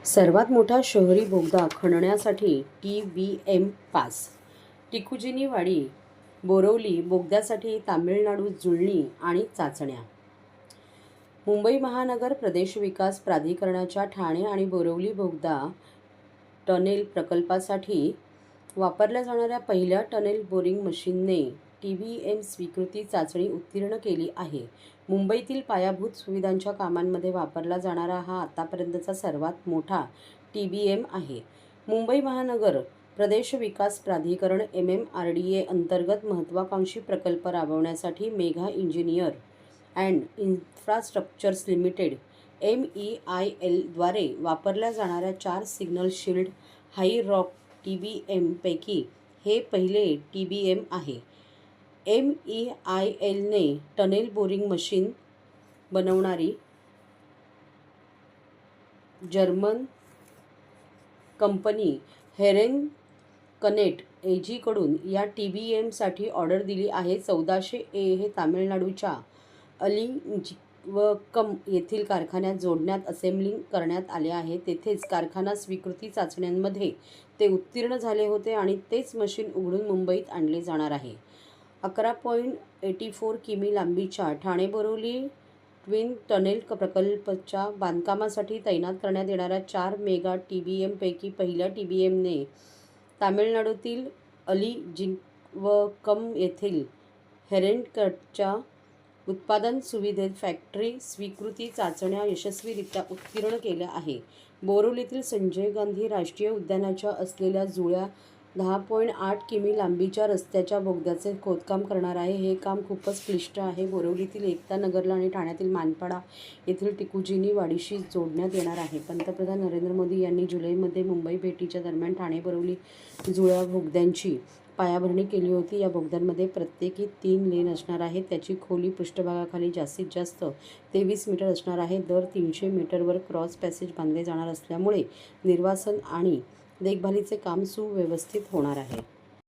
सर्वात मोठा शहरी बोगदा खणण्यासाठी TBM पास. टिकुजिनी वाडी बोरवली बोगद्यासाठी तामिळनाडू जुळणी आणि चाचण्या. मुंबई महानगर प्रदेश विकास प्राधिकरणाच्या ठाणे आणि बोरवली बोगदा टनेल प्रकल्पासाठी वापरल्या जाणाऱ्या पहिल्या टनेल बोरिंग मशीनने TBM स्वीकृती चाचणी उत्तीर्ण केली आहे. मुंबईतील पायाभूत सुविधांच्या कामांमध्ये वापरला जाणारा हा आतापर्यंतचा सर्वात मोठा TBM आहे. मुंबई महानगर प्रदेश विकास प्राधिकरण MMRDA अंतर्गत महत्त्वाकांक्षी प्रकल्प राबवण्यासाठी Megha engineer and infrastructures limited MEIL द्वारे वापरल्या जाणाऱ्या 4 सिग्नल शील्ड हाई रॉक TBM पैकी हे पहिले TBM आहे. MEIL ने टनेल बोरिंग मशीन बनवणारी जर्मन कंपनी हेरेनकनेट AG कडून या TBM साठी ऑर्डर दिली आहे. 1400A हे तामिळनाडूच्या अलिंजिवकम येथील कारखान्यात जोडण्यात असेंब्लिंग करण्यात आले आहे. तेथेच कारखाना स्वीकृती चाचण्यांमध्ये ते उत्तीर्ण झाले होते आणि तेच मशीन उघडून मुंबईत आणले जाणार आहे. 11.84 किमी लांबीच्या ठाणे-बोरिवली ट्विन टनेल प्रकल्पाच्या बांधकामासाठी तैनात करण्यात येणाऱ्या 4 मेगा TBM पैकी पहिल्या TBM ने तामिळनाडूतील अलिंजिवकम येथील हेरेनकनेटच्या उत्पादन सुविधेत फॅक्टरी स्वीकृती चाचण्या यशस्वीरित्या उत्तीर्ण केल्या आहे. बोरिवलीतील संजय गांधी राष्ट्रीय उद्यानाच्या असलेल्या जुळ्या 10.8 किमी लांबीच्या रस्त्याच्या बोगद्याचे खोदकाम करणार आहे. हे काम खूपच क्लिष्ट आहे. बोरिवलीतील एकता नगरला आणि ठाण्यातील मानपाडा येथील टिकुजिनी वाडीशी जोडण्यात येणार आहे. पंतप्रधान नरेंद्र मोदी यांनी जुलैमध्ये मुंबई भेटीच्या दरम्यान ठाणे-बोरिवली जुळ्या बोगद्यांची पायाभरणी केली होती. या बोगद्यांमध्ये प्रत्येकी 3 लेन असणार आहेत. त्याची खोली पृष्ठभागाखाली जास्तीत जास्त 23 मीटर असणार आहे. दर 300 मीटरवर क्रॉस पॅसेज बांधले जाणार असल्यामुळे निर्वासन आणि देखभालीचे काम सुव्यवस्थित होणार आहे.